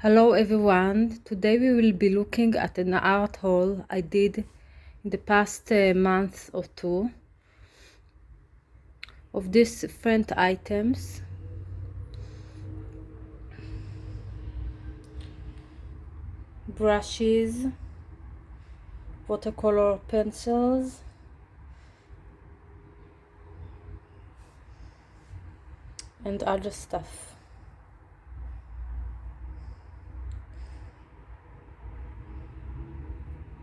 Hello everyone, today we will be looking at an art haul I did in the past month or two of these different items. Brushes, watercolor pencils, and other stuff.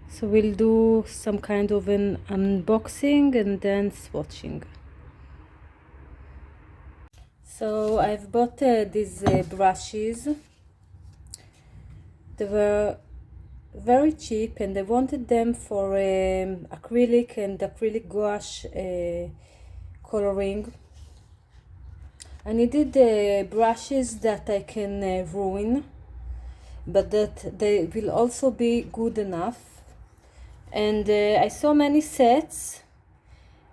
So we'll do some kind of an unboxing and then swatching. So I've bought these brushes. They were very cheap and I wanted them for acrylic and acrylic gouache coloring. I needed brushes that I can ruin, but that they will also be good enough. And I saw many sets,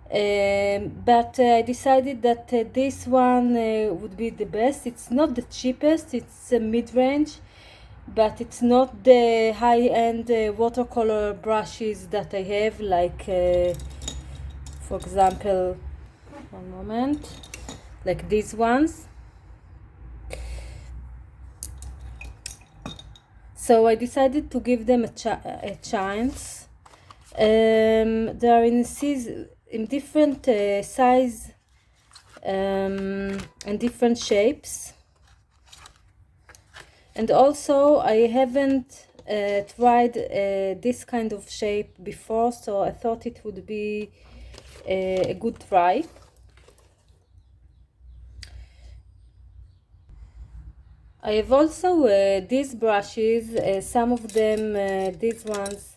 but I decided that this one would be the best. It's not the cheapest, it's mid-range, but it's not the high-end watercolor brushes that I have, like for example, one moment, like these ones. So I decided to give them a chance. They are in different size and different shapes. And also I haven't tried this kind of shape before, so I thought it would be a good try. I have also these brushes, some of them, these ones,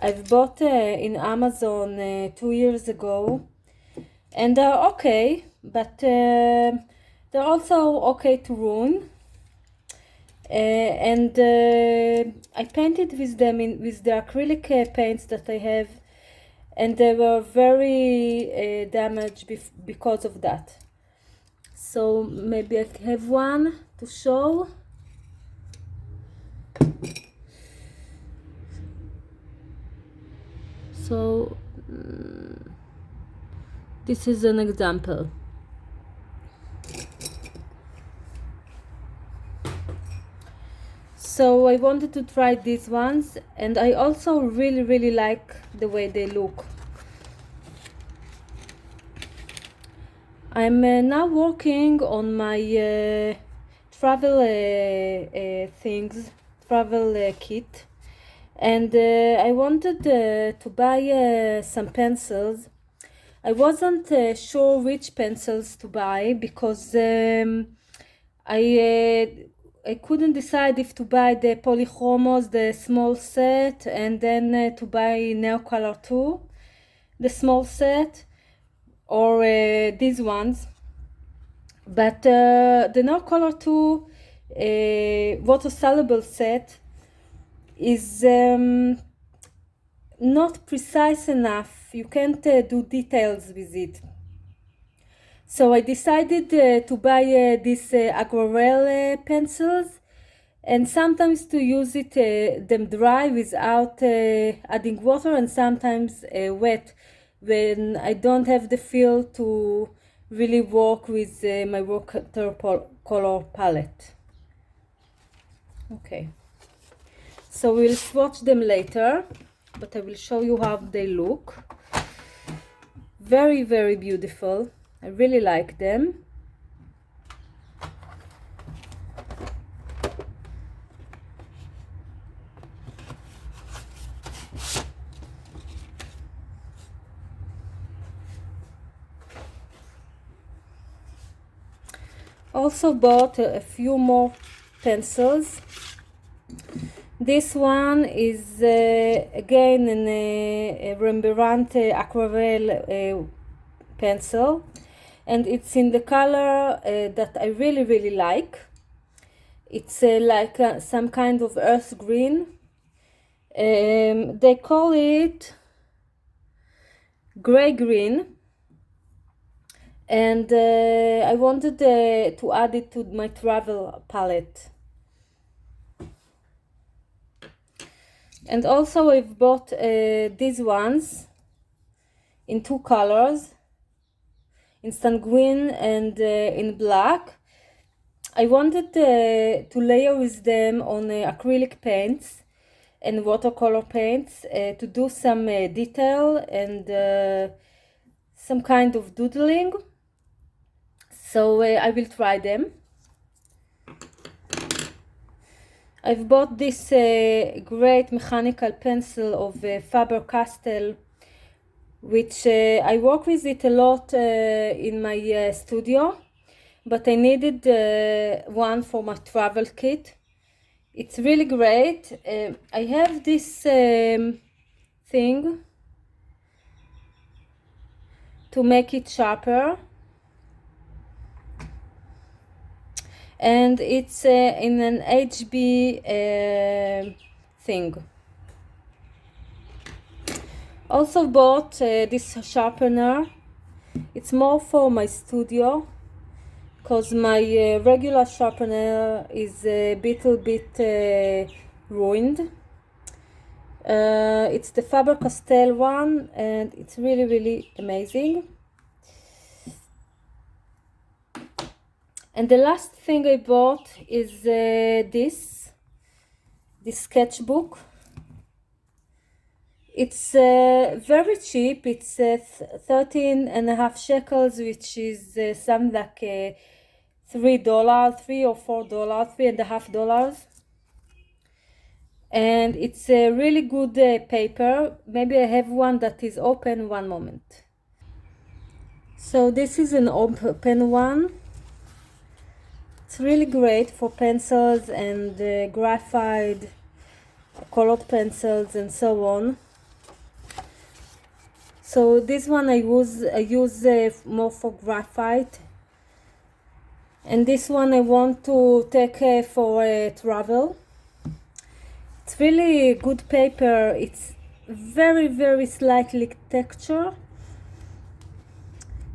I've bought in Amazon 2 years ago, and they're okay, but they're also okay to ruin. And I painted with them with the acrylic paints that I have, and they were very damaged because of that. So maybe I have one to show. So this is an example. So I wanted to try these ones, and I also really like the way they look. I'm now working on my travel travel kit, and I wanted to buy some pencils. I wasn't sure which pencils to buy because I couldn't decide if to buy the polychromos, the small set, and then to buy Neocolor 2, the small set, or these ones. But the Neocolor 2 water-soluble set is not precise enough. You can't do details with it. So I decided to buy these Aquarelle pencils, and sometimes to use them dry without adding water, and sometimes wet when I don't have the feel to really work with my watercolor palette. Okay, so we'll swatch them later, but I will show you how they look. Very beautiful. I really like them. Also bought a few more pencils. This one is again a Rembrandt Aquarelle pencil, and it's in the color that I really like. It's like some kind of earth green. They call it gray green, and I wanted to add it to my travel palette. And also I've bought these ones in two colors, in sanguine and in black. I wanted to layer with them on acrylic paints and watercolor paints to do some detail and some kind of doodling. So I will try them. I've bought this great mechanical pencil of Faber Castel, which I work with it a lot in my studio, but I needed one for my travel kit. It's really great. I have this thing to make it sharper, and it's in an HB thing. Also bought this sharpener. It's more for my studio because my regular sharpener is a little bit ruined. It's the Faber Castel one, and it's really amazing. And the last thing I bought is this sketchbook. It's very cheap. It's 13.5 shekels, which is something like $3, $3 or $4, $3.50. And it's a really good paper. Maybe I have one that is open. One moment. So this is an open one. It's really great for pencils and graphite, colored pencils, and so on. So this one I use more for graphite, and this one I want to take for travel. It's really good paper. It's very slightly texture,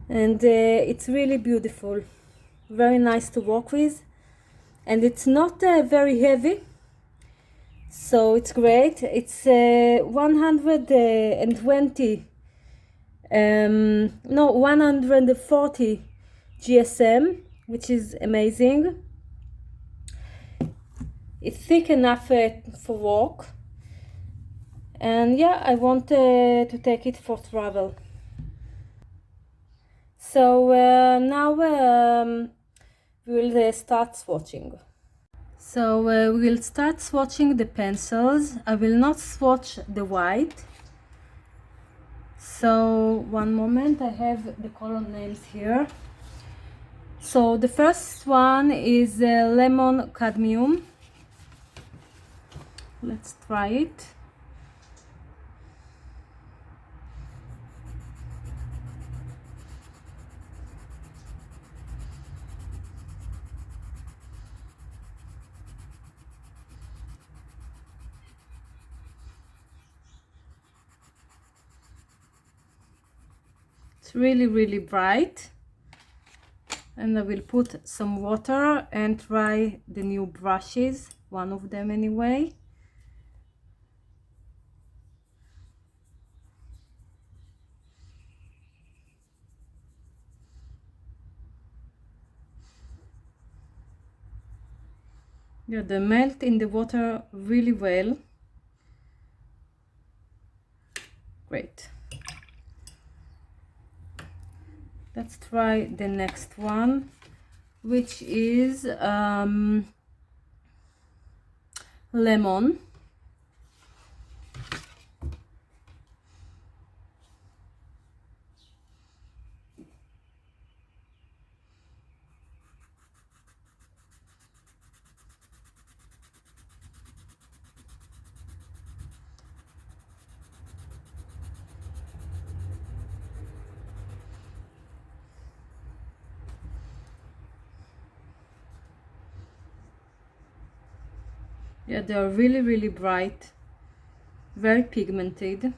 and it's really beautiful, very nice to work with, and it's not very heavy, so it's great. It's 120 no, 140 GSM, which is amazing. It's thick enough for work, and yeah, I want to take it for travel. So now we'll start swatching. So we'll start swatching the pencils. I will not swatch the white. So one moment, I have the color names here. So the first one is lemon cadmium. Let's try it. It's really bright, and I will put some water and try the new brushes, one of them anyway. Yeah, they melt in the water really well. Great. Let's try the next one, which is lemon. Yeah, they are really bright, very pigmented,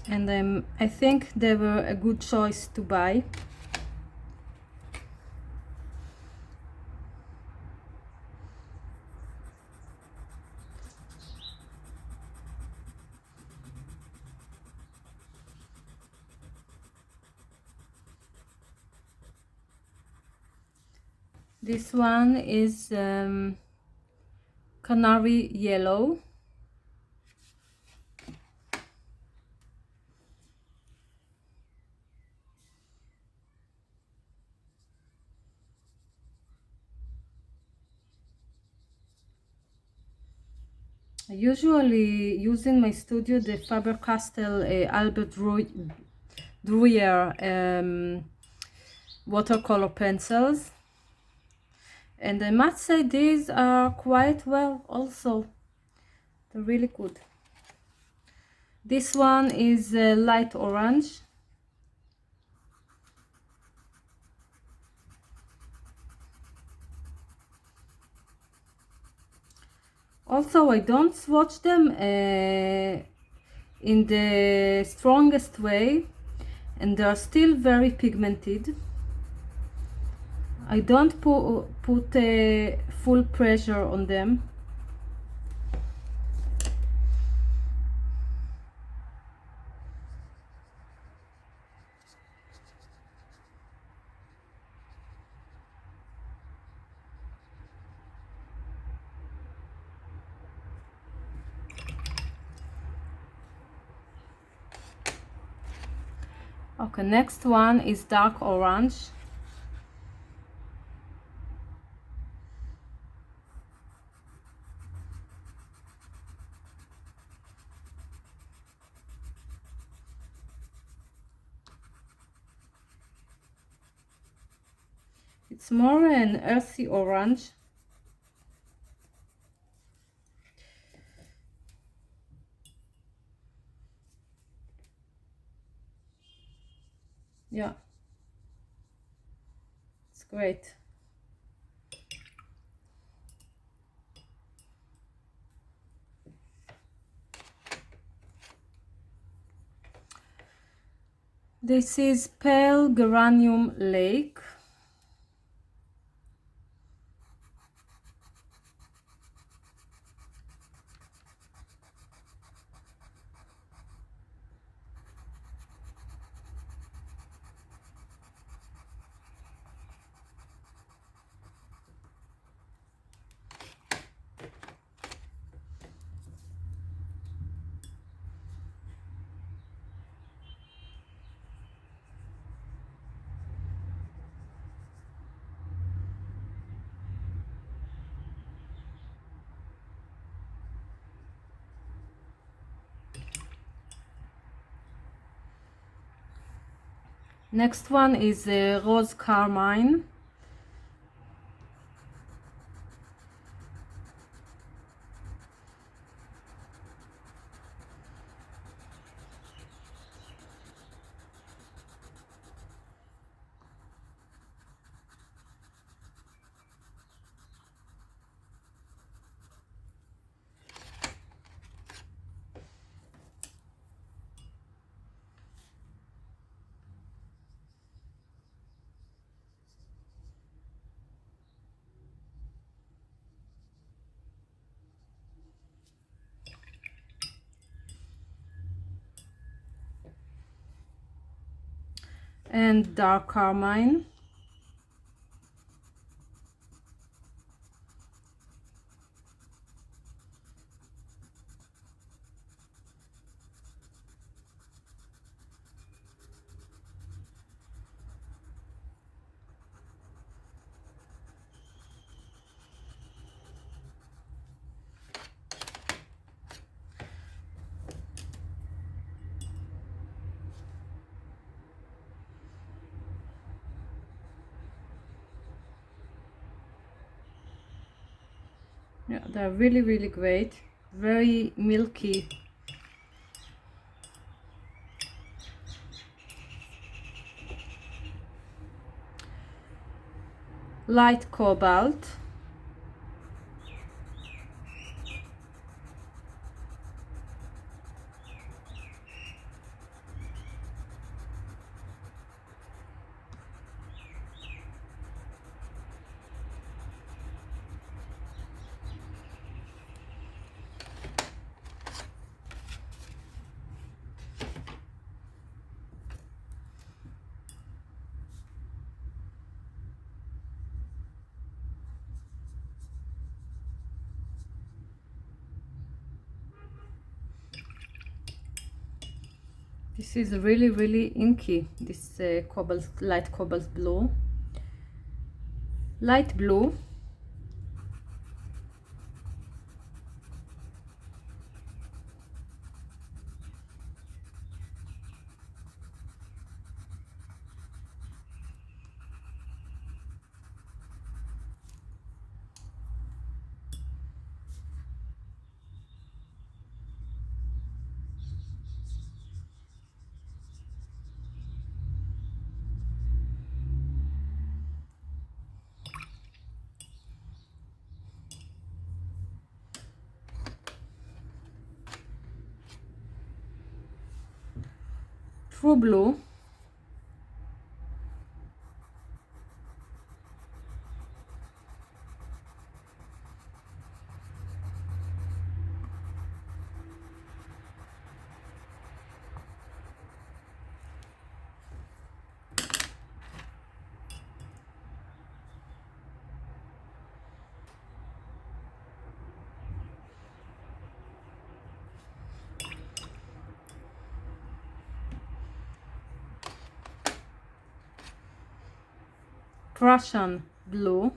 and I think they were a good choice to buy. This one is Canary Yellow. I usually use in my studio the Faber Castel Albert Druyer watercolor pencils, and I must say these are quite well also. They're really good. This one is light orange. Also, I don't swatch them in the strongest way, and they are still very pigmented. I don't put full pressure on them. Okay, next one is dark orange. It's more an earthy orange. Yeah, it's great. This is Pale Geranium Lake. Next one is Rose Carmine. And dark carmine. Yeah, they're really, really great. Very milky. Light cobalt. This is really inky, this light cobalt blue, light blue. True blue. Prussian blue.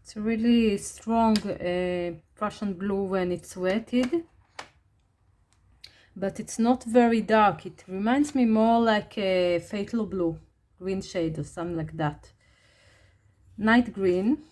It's a really strong Prussian blue when it's wetted, but it's not very dark. It reminds me more like a fatal blue, green shade or something like that. Night green.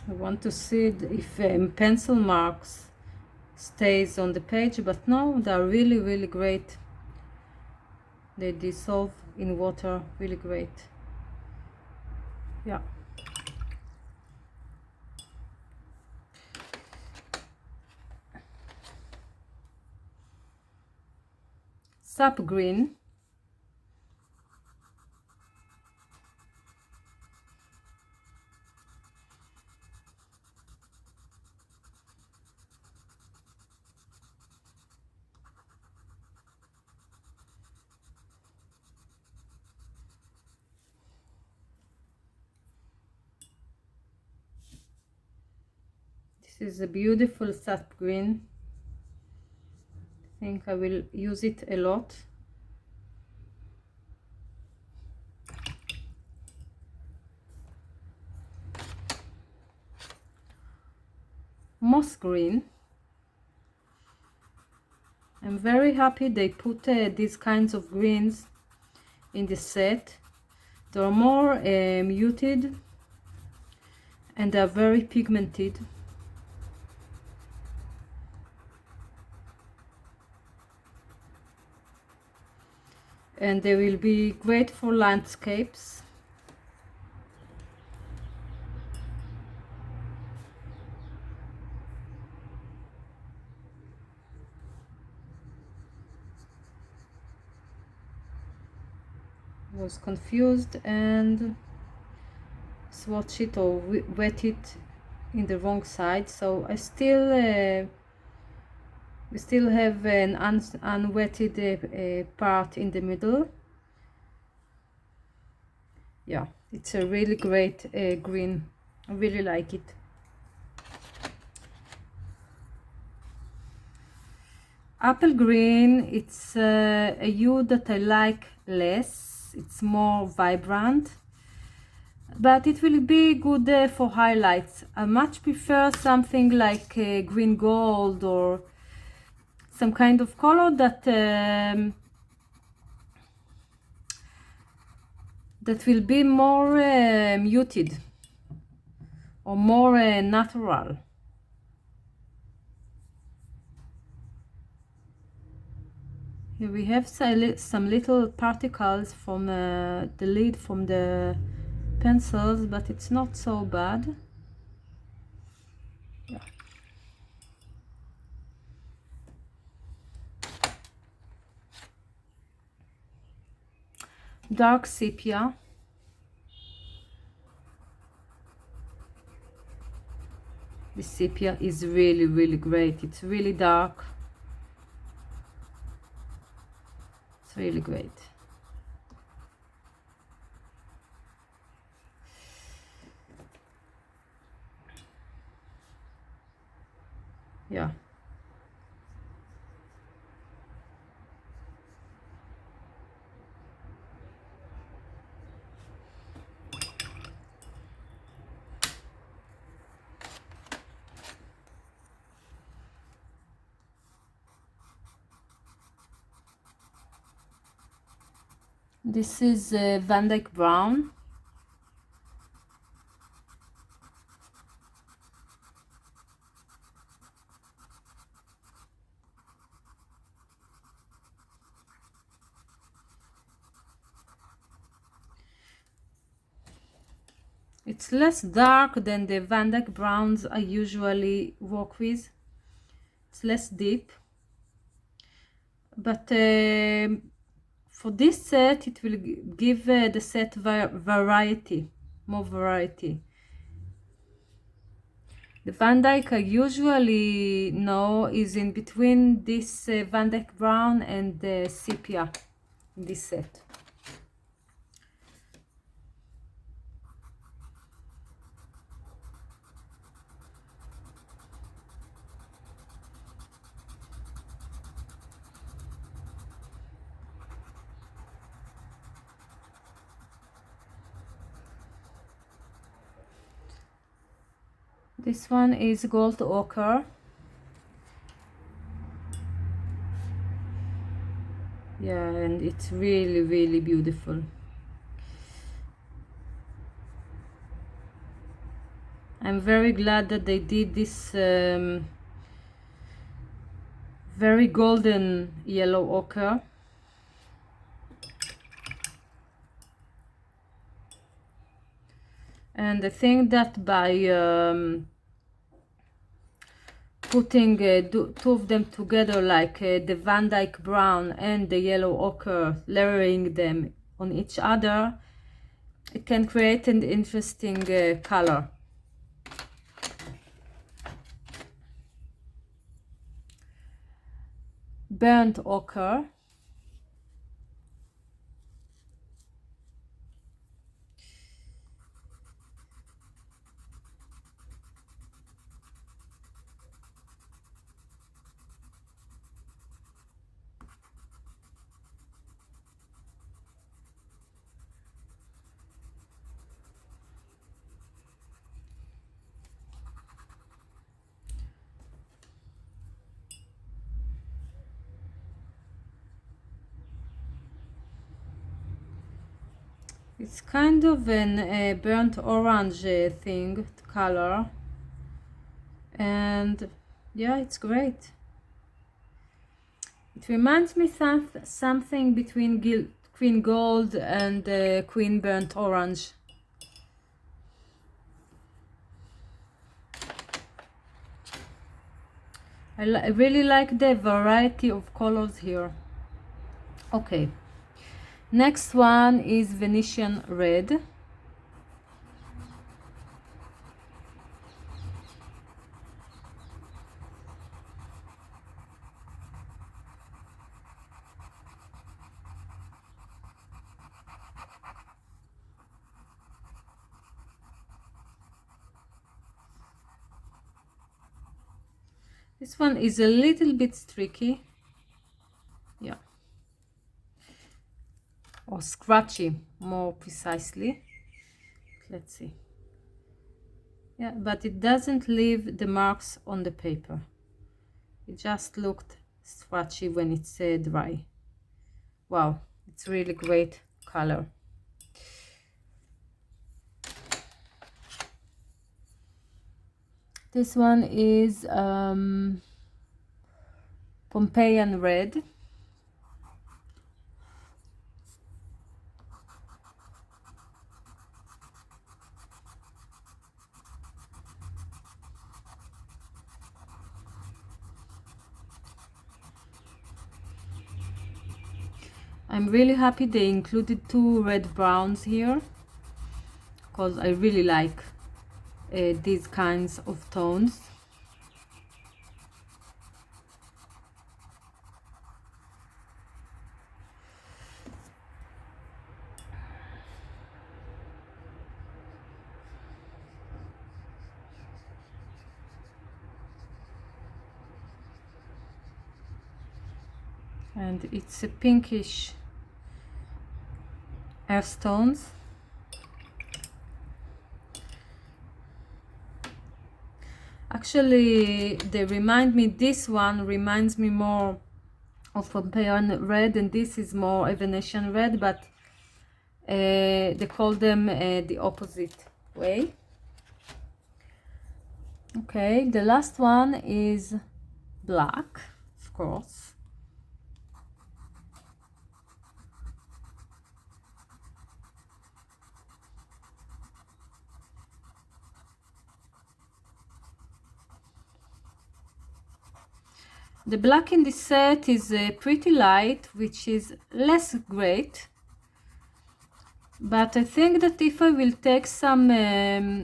I want to see if pencil marks stays on the page, but no, they're really great. They dissolve in water really great. Yeah. Sap green. This is a beautiful sap green. I think I will use it a lot. Moss green. I'm very happy they put these kinds of greens in the set. They're more muted and they're very pigmented. And they will be great for landscapes. I was confused and swatch it or wet it in the wrong side, so I still we still have an unwetted part in the middle. Yeah, it's a really great green. I really like it. apple green, it's a hue that I like less. It's more vibrant, but it will be good for highlights. I much prefer something like green gold or some kind of color that that will be more muted or more natural. Here we have some little particles from the lid from the pencils, but it's not so bad. Yeah. Dark sepia. The sepia is really, really great. It's really dark. It's really great. Yeah. This is Van Dyke Brown. It's less dark than the Van Dyke Browns I usually work with. It's less deep. But for this set, it will give the set variety, more variety. The Van Dyke I usually know is in between this Van Dyke Brown and the sepia in this set. This one is gold ochre. Yeah, and it's really, really beautiful. I'm very glad that they did this very golden yellow ochre. And I think that by putting two of them together, like the Van Dyke Brown and the yellow ochre, layering them on each other, it can create an interesting color. Burnt ochre. It's kind of an burnt orange thing, color, and yeah, it's great. It reminds me something between Queen Gold and Queen Burnt Orange. I really like the variety of colors here. Okay. Next one is Venetian Red. This one is a little bit streaky. or scratchy more precisely. Let's see. Yeah, but it doesn't leave the marks on the paper. It just looked scratchy when it's dry. Wow, it's really great color. This one is Pompeian Red. I'm really happy they included 2 red browns here, because I really like these kinds of tones. And it's a pinkish earth tones. Actually, they remind me, this one reminds me more of Pompeian Red, and this is more a Venetian Red, but they call them the opposite way. Okay, the last one is black, of course. The black in this set is pretty light, which is less great. But I think that if I will take some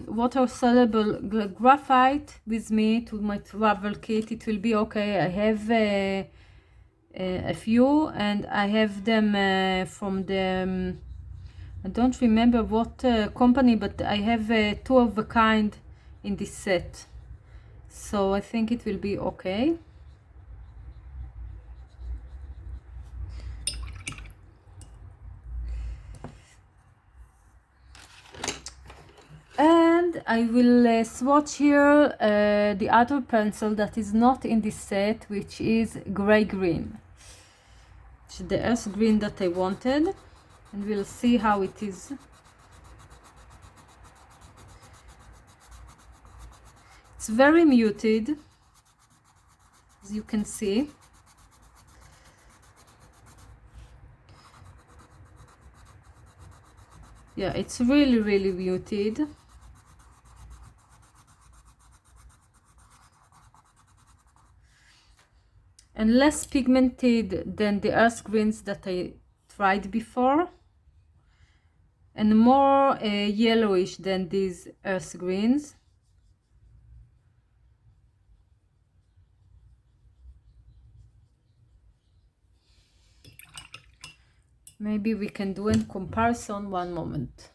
water-soluble graphite with me to my travel kit, it will be okay. I have a few, and I have them from the, I don't remember what company, but I have 2 of a kind in this set. So I think it will be okay. And I will swatch here the other pencil that is not in this set, which is gray green, which is the earth green that I wanted, and we'll see how it is. It's very muted, as you can see. Yeah, it's really muted. And less pigmented than the earth greens that I tried before, and more yellowish than these earth greens. Maybe we can do a comparison. One moment.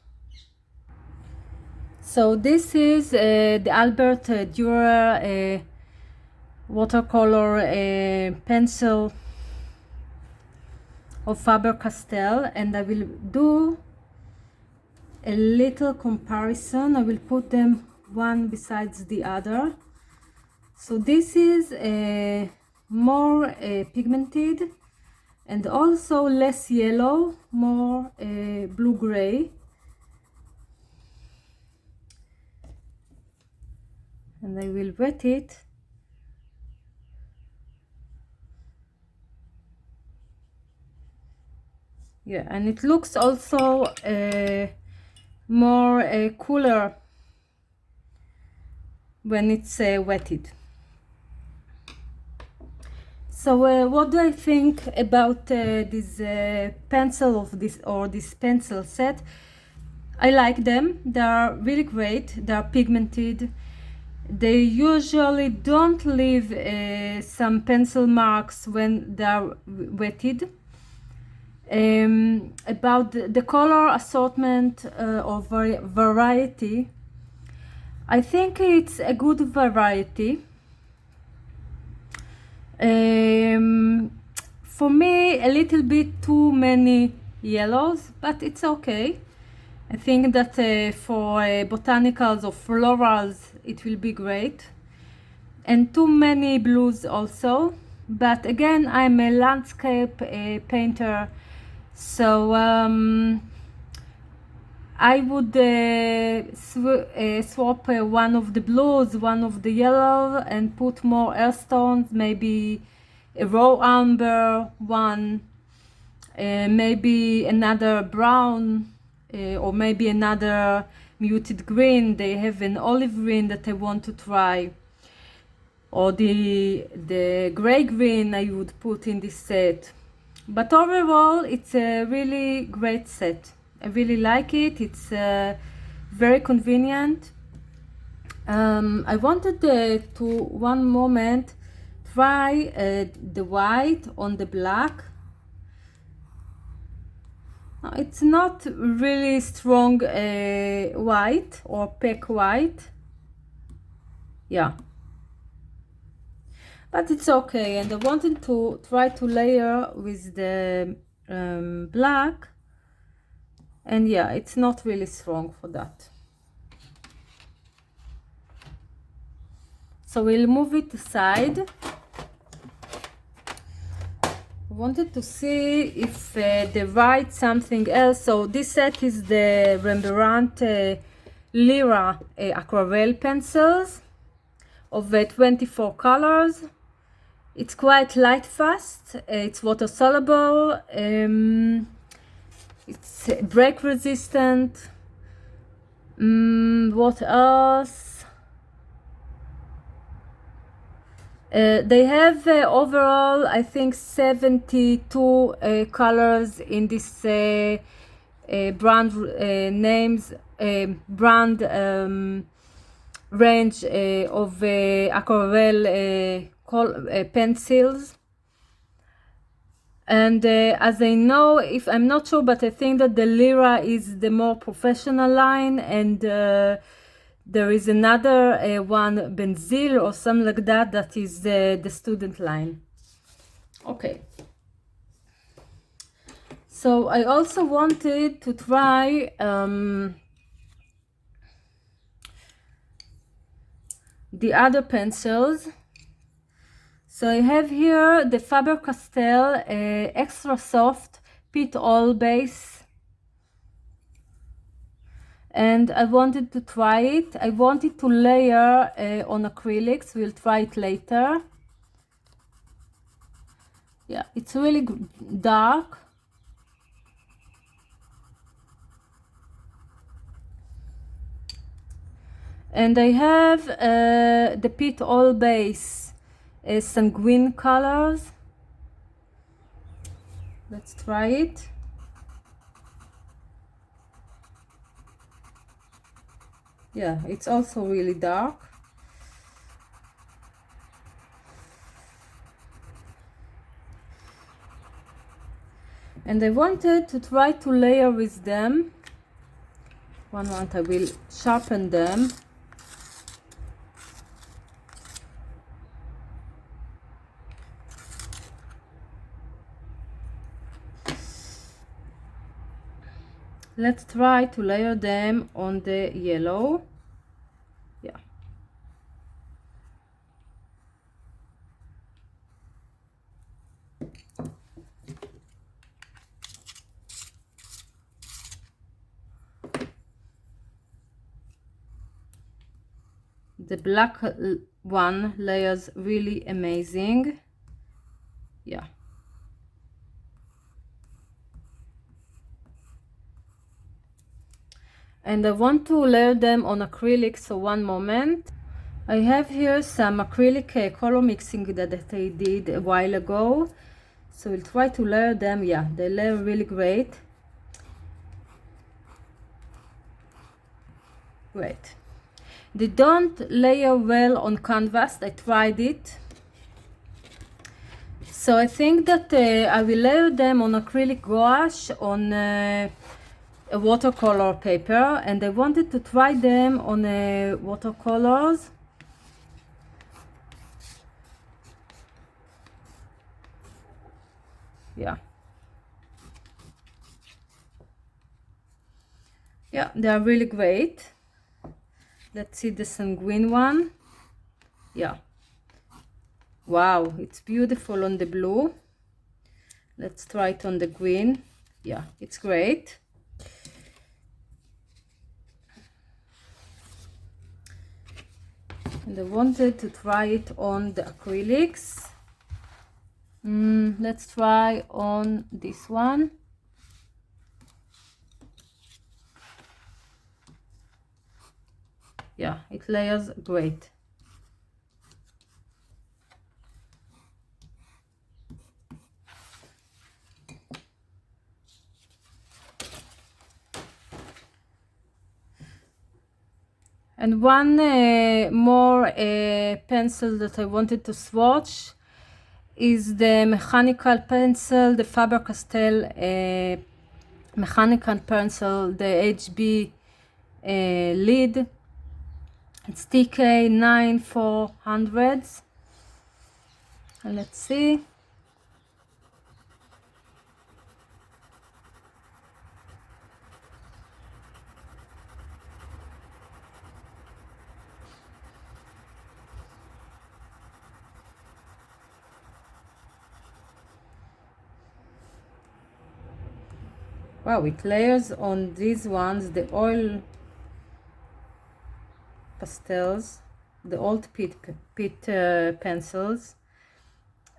So this is the Albert Dürer watercolor pencil of Faber Castel, and I will do a little comparison. I will put them one besides the other. So this is more pigmented and also less yellow, more blue-gray. And I will wet it. Yeah, and it looks also more cooler when it's wetted. So what do I think about this pencil of this, or this pencil set? I like them. They are really great. They are pigmented. They usually don't leave some pencil marks when they are wetted. About the color assortment or variety, I think it's a good variety. For me, a little bit too many yellows, but it's okay. I think that for botanicals or florals it will be great. And too many blues also. But again, I'm a landscape painter, so I would swap one of the blues, one of the yellow, and put more earthstones, maybe a raw amber one, maybe another brown, or maybe another muted green. They have an olive green that I want to try, or the gray green I would put in this set. But overall, it's a really great set. I really like it. It's very convenient. I wanted to one moment try the white on the black. It's not really strong white or opaque white. Yeah. But it's okay, and I wanted to try to layer with the black, and yeah, it's not really strong for that. So we'll move it aside. I wanted to see if they write something else. So this set is the Rembrandt Lyra Aquarelle Pencils of 24 colors. It's quite light fast, it's water soluble, it's break resistant. What else? They have overall, I think, 72 colors in this brand names, brand range of Aquarelle pencils. And as I know, if I'm not sure, but I think that the Lyra is the more professional line, and there is another one, Benzil or something like that, that is the student line. Okay. So I also wanted to try the other pencils. So I have here the Faber Castel extra soft pit oil base, and I wanted to try it. I wanted to layer on acrylics. We'll try it later. Yeah, it's really dark. And I have the pit oil base sanguine colors. Let's try it. Yeah, it's also really dark. And I wanted to try to layer with them. One moment, I will sharpen them. Let's try to layer them on the yellow. Yeah. The black one layers really amazing. Yeah. And I want to layer them on acrylic, so one moment. I have here some acrylic color mixing that I did a while ago, so we'll try to layer them. Yeah, they layer really great. Great. They don't layer well on canvas. I tried it, so I think that I will layer them on acrylic gouache on a watercolor paper, and I wanted to try them on watercolors. Yeah. Yeah, they are really great. Let's see the sanguine one. Yeah, wow, it's beautiful on the blue. Let's try it on the green. Yeah, it's great. And I wanted to try it on the acrylics. Let's try on this one. Yeah, it layers great. And one more pencil that I wanted to swatch is the mechanical pencil, the Faber Castel mechanical pencil, the HB lid. It's TK 9400. And let's see. Wow, it layers on these ones, the oil pastels, the old pit pencils.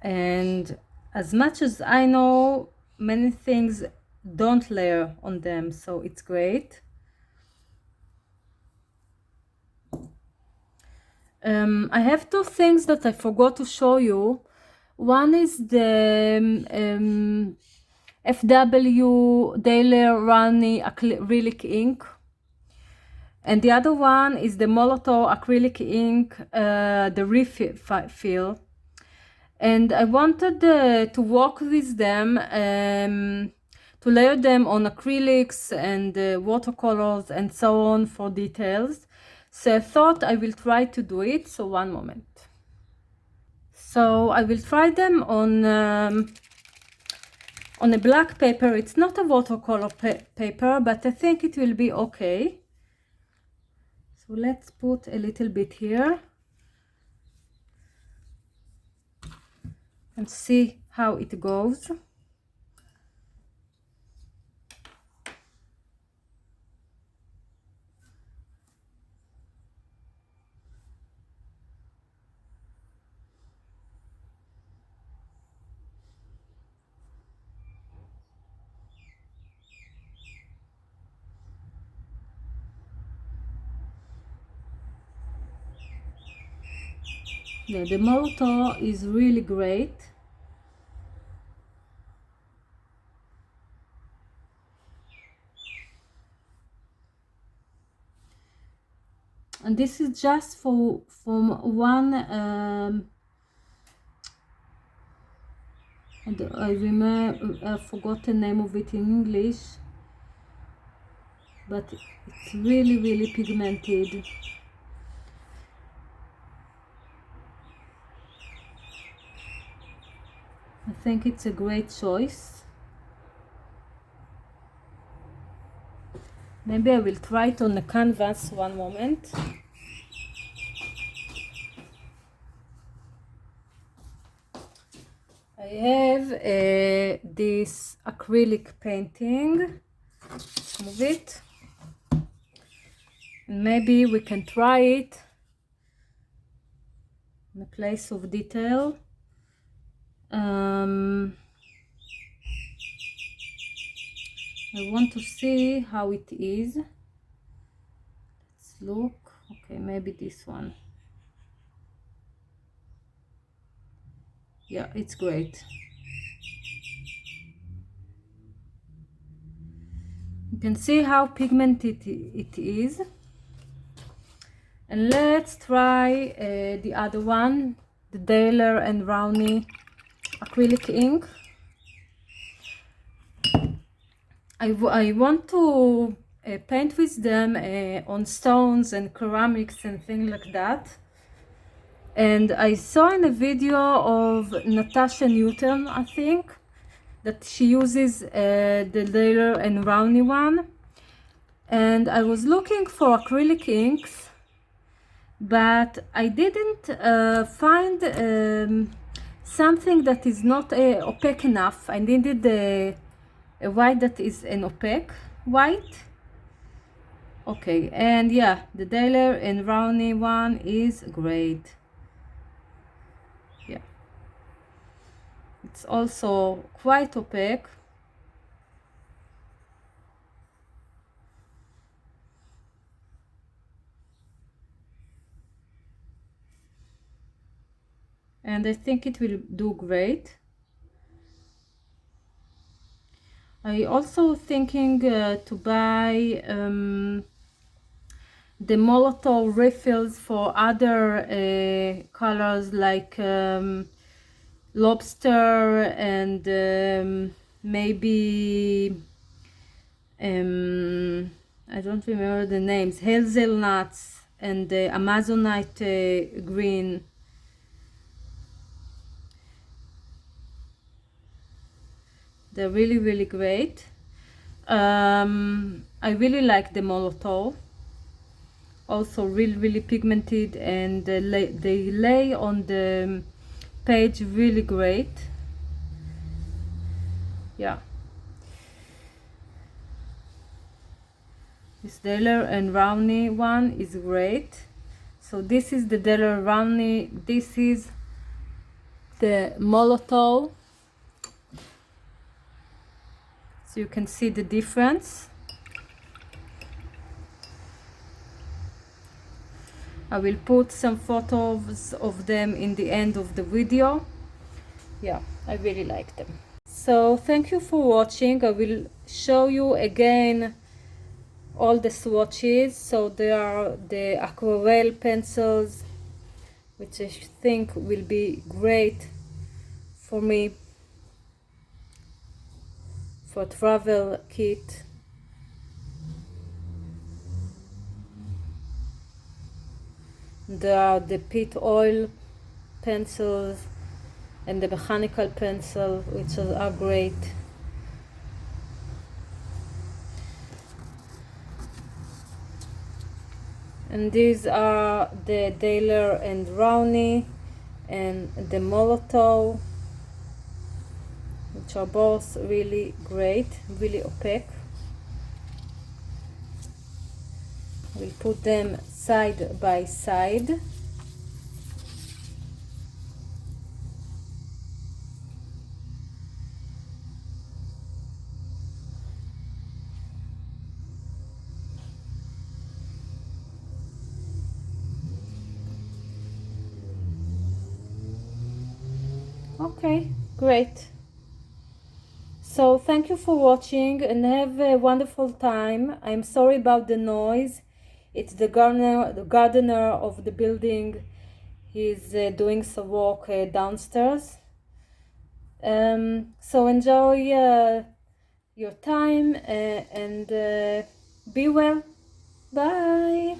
And as much as I know, many things don't layer on them, so it's great. I have two things that I forgot to show you. One is the FW Daily Brownie Acrylic Ink, and the other one is the Molotov Acrylic Ink, the refill. And I wanted to work with them, to layer them on acrylics and watercolors and so on for details. So I thought I will try to do it. So one moment. So I will try them on a black paper. It's not a watercolor paper, but I think it will be okay. So let's put a little bit here and see how it goes. Yeah, the Molotov is really great. And this is just from one, and I remember, I forgot the name of it in English, but it's really pigmented. I think it's a great choice. Maybe I will try it on the canvas. One moment. I have this acrylic painting. Let's move it. And maybe we can try it in a place of detail. I want to see how it is. Let's look. Okay, maybe this one. Yeah, it's great. You can see how pigmented it is. And let's try the other one, the Daler and Brownie acrylic ink. I want to paint with them on stones and ceramics and things like that. And I saw in a video of Natasha Newton, I think, that she uses the Daler and Brownie one. And I was looking for acrylic inks, but I didn't find something that is not opaque enough. I needed a white that is an opaque white. Okay, and yeah, the Daler and Brownie one is great. Yeah, it's also quite opaque. And I think it will do great. I also thinking to buy the Molotov refills for other colors, like lobster and maybe I don't remember the names, hazelnuts and Amazonite green. They're really great. I really like the Molotov. Also really pigmented, and they lay on the page really great. Yeah, this Daler and Brownie one is great. So this is the Daler Brownie, this is the Molotov, so you can see the difference. I will put some photos of them in the end of the video. Yeah, I really like them. So thank you for watching. I will show you again all the swatches. So there are the Aquarelle pencils, which I think will be great for me for travel kit. There are the pit oil pencils and the mechanical pencil, which are great. And these are the Daler and Brownie and the Molotov, which are both really great, really opaque. We'll put them side by side. Okay, great. So thank you for watching and have a wonderful time. I'm sorry about the noise. It's the gardener of the building. He's doing some work downstairs. So enjoy your time and be well. Bye.